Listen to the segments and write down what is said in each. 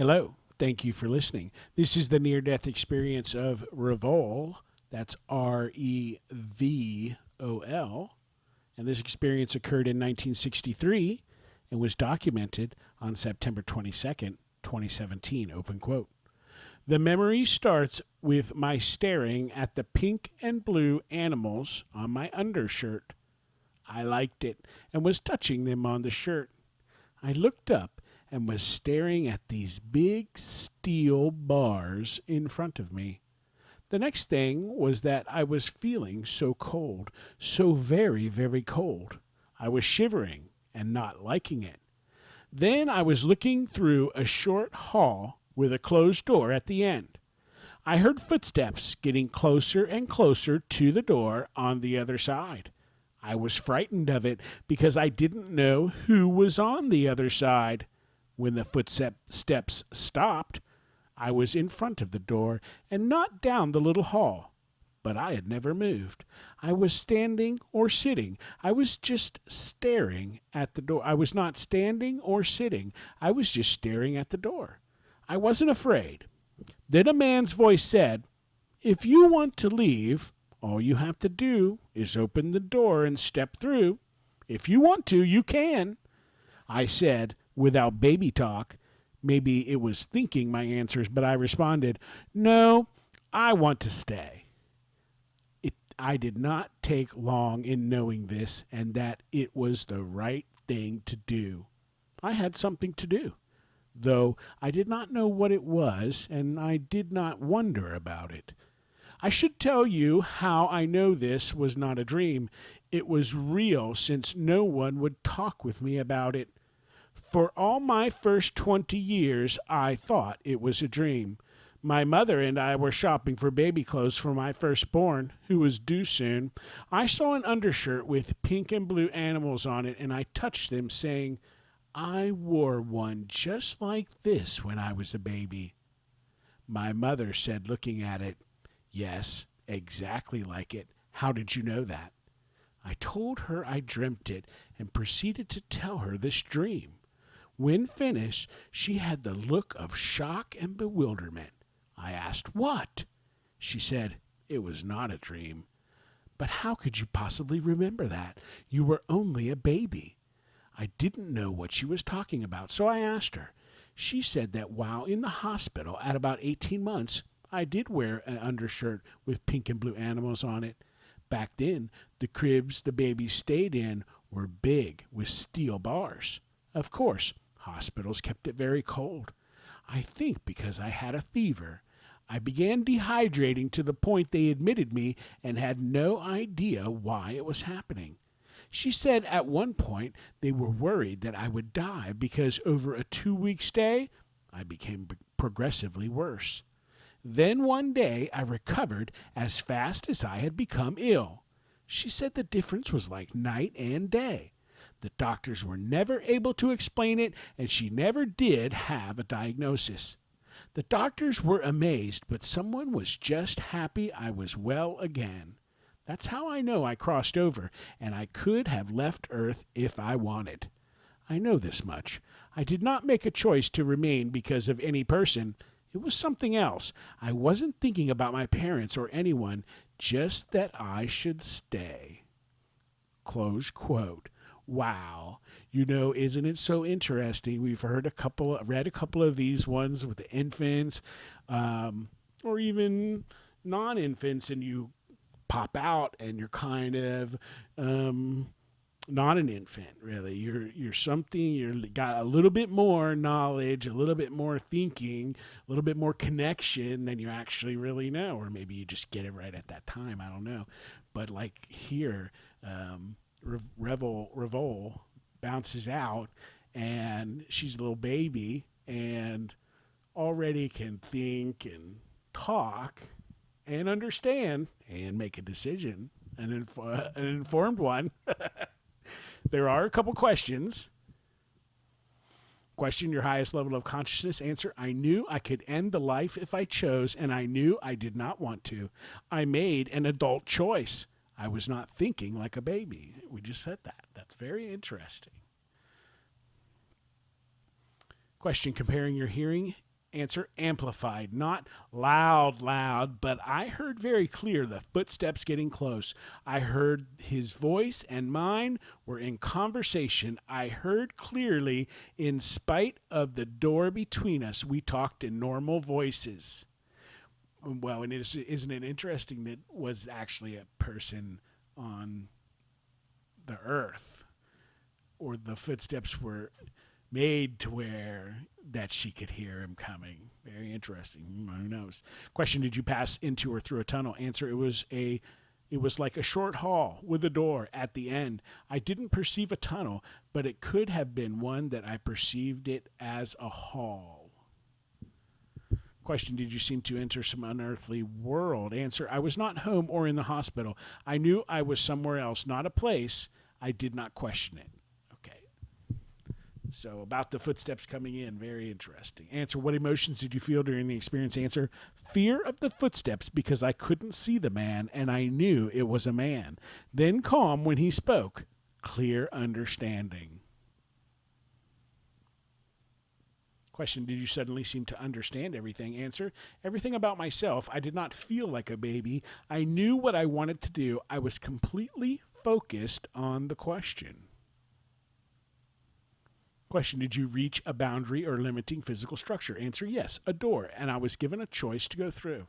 Hello. Thank you for listening. This is the near death experience of Revol. That's Revol. And this experience occurred in 1963 and was documented on September 22nd, 2017. Open quote. The memory starts with my staring at the pink and blue animals on my undershirt. I liked it and was touching them on the shirt. I looked up and was staring at these big steel bars in front of me. The next thing was that I was feeling so cold, so very, very cold. I was shivering and not liking it. Then I was looking through a short hall with a closed door at the end. I heard footsteps getting closer and closer to the door on the other side. I was frightened of it because I didn't know who was on the other side. When the footsteps stopped, I was in front of the door and not down the little hall. But I had never moved. I was standing or sitting. I was just staring at the door. I was not standing or sitting. I was just staring at the door. I wasn't afraid. Then a man's voice said, "If you want to leave, all you have to do is open the door and step through. If you want to, you can." I said, without baby talk, maybe it was thinking my answers, but I responded, "No, I want to stay." I did not take long in knowing this and that it was the right thing to do. I had something to do, though I did not know what it was, and I did not wonder about it. I should tell you how I know this was not a dream. It was real, since no one would talk with me about it. For all my first 20 years, I thought it was a dream. My mother and I were shopping for baby clothes for my firstborn, who was due soon. I saw an undershirt with pink and blue animals on it, and I touched them, saying, "I wore one just like this when I was a baby." My mother said, looking at it, "Yes, exactly like it. How did you know that?" I told her I dreamt it and proceeded to tell her this dream. When finished, she had the look of shock and bewilderment. I asked, "What?" She said, "It was not a dream." "But how could you possibly remember that? You were only a baby." I didn't know what she was talking about, so I asked her. She said that while in the hospital at about 18 months, I did wear an undershirt with pink and blue animals on it. Back then, the cribs the baby stayed in were big with steel bars. Of course, hospitals kept it very cold. I think because I had a fever. I began dehydrating to the point they admitted me and had no idea why it was happening. She said at one point they were worried that I would die because over a 2-week stay, I became progressively worse. Then one day I recovered as fast as I had become ill. She said the difference was like night and day. The doctors were never able to explain it, and she never did have a diagnosis. The doctors were amazed, but someone was just happy I was well again. That's how I know I crossed over, and I could have left Earth if I wanted. I know this much. I did not make a choice to remain because of any person. It was something else. I wasn't thinking about my parents or anyone, just that I should stay. Close quote. Wow. Isn't it so interesting? We've read a couple of these ones with the infants, or even non-infants, and you pop out and you're kind of not an infant, really. You're something. You got a little bit more knowledge, a little bit more thinking, a little bit more connection than you actually really know, or maybe you just get it right at that time. I don't know, but like here, Revol bounces out, and she's a little baby, and already can think and talk and understand and make a decision, an informed one. There are a couple questions. Question your highest level of consciousness. Answer, I knew I could end the life if I chose, and I knew I did not want to. I made an adult choice. I was not thinking like a baby. We just said that. That's very interesting. Question, comparing your hearing Answer, amplified, not loud, but I heard very clear the footsteps getting close. I heard his voice and mine were in conversation. I heard clearly in spite of the door between us. We talked in normal voices. Well, and isn't it interesting that was actually a person on the earth, or the footsteps were made to where that she could hear him coming. Very interesting. Who knows? Question, did you pass into or through a tunnel? Answer, it was like a short hall with a door at the end. I didn't perceive a tunnel, but it could have been one that I perceived it as a hall. Question, did you seem to enter some unearthly world? Answer, I was not home or in the hospital. I knew I was somewhere else, not a place. I did not question it. So about the footsteps coming in, very interesting. Answer, what emotions did you feel during the experience? Answer, fear of the footsteps because I couldn't see the man and I knew it was a man. Then calm when he spoke, clear understanding. Question, did you suddenly seem to understand everything? Answer, everything about myself. I did not feel like a baby. I knew what I wanted to do. I was completely focused on the question. Question, did you reach a boundary or limiting physical structure? Answer, yes, a door, and I was given a choice to go through.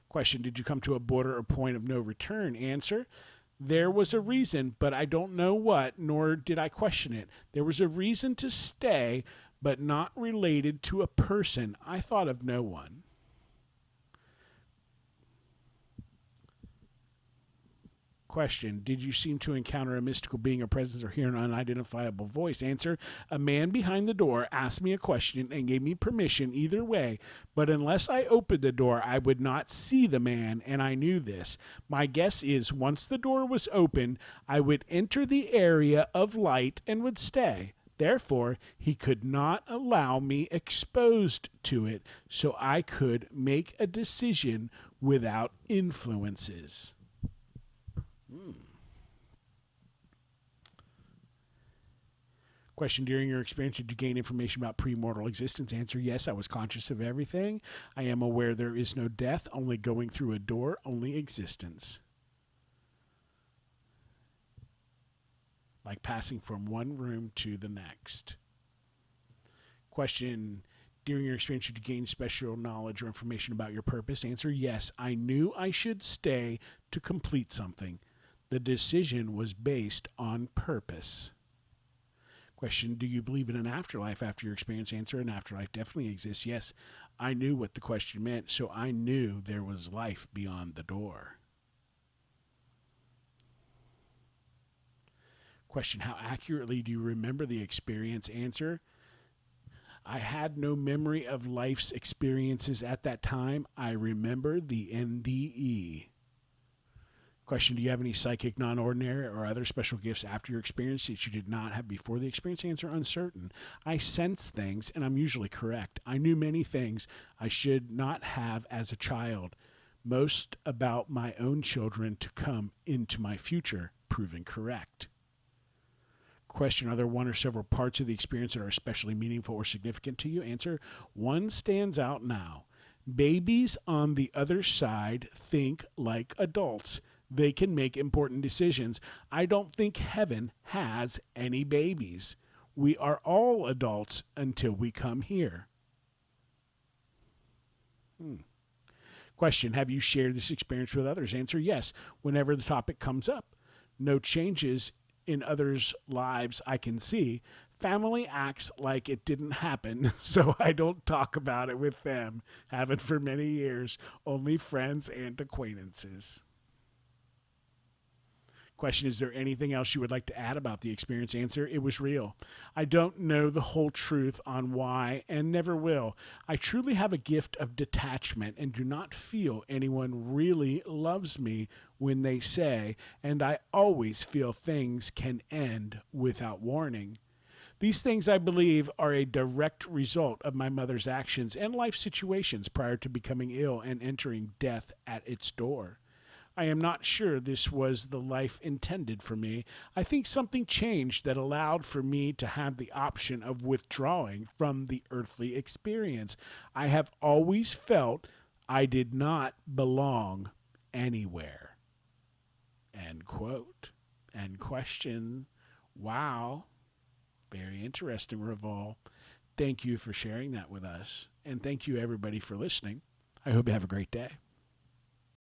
Question, did you come to a border or point of no return? Answer, there was a reason, but I don't know what, nor did I question it. There was a reason to stay, but not related to a person. I thought of no one. Question, did you seem to encounter a mystical being or presence or hear an unidentifiable voice? Answer, a man behind the door asked me a question and gave me permission either way, but unless I opened the door, I would not see the man, and I knew this. My guess is once the door was opened, I would enter the area of light and would stay. Therefore, he could not allow me exposed to it, so I could make a decision without influences. Question, during your experience, did you gain information about premortal existence? Answer, yes, I was conscious of everything. I am aware there is no death, only going through a door, only existence. Like passing from one room to the next. Question, during your experience, did you gain special knowledge or information about your purpose? Answer, yes, I knew I should stay to complete something. The decision was based on purpose. Question, do you believe in an afterlife after your experience? Answer, an afterlife definitely exists. Yes, I knew what the question meant, so I knew there was life beyond the door. Question, how accurately do you remember the experience? Answer, I had no memory of life's experiences at that time. I remember the NDE. Question, do you have any psychic, non-ordinary, or other special gifts after your experience that you did not have before the experience? Answer, uncertain. I sense things, and I'm usually correct. I knew many things I should not have as a child. Most about my own children to come into my future, proven correct. Question, are there one or several parts of the experience that are especially meaningful or significant to you? Answer, one stands out now. Babies on the other side think like adults. They can make important decisions. I don't think heaven has any babies. We are all adults until we come here. Question, have you shared this experience with others? Answer, yes, whenever the topic comes up. No changes in others' lives I can see. Family acts like it didn't happen, so I don't talk about it with them. Haven't for many years. Only friends and acquaintances. Question, is there anything else you would like to add about the experience? Answer, it was real. I don't know the whole truth on why and never will. I truly have a gift of detachment and do not feel anyone really loves me when they say, and I always feel things can end without warning. These things, I believe, are a direct result of my mother's actions and life situations prior to becoming ill and entering death at its door. I am not sure this was the life intended for me. I think something changed that allowed for me to have the option of withdrawing from the earthly experience. I have always felt I did not belong anywhere. End quote. End question. Wow. Very interesting, Revol. Thank you for sharing that with us. And thank you, everybody, for listening. I hope you have a great day.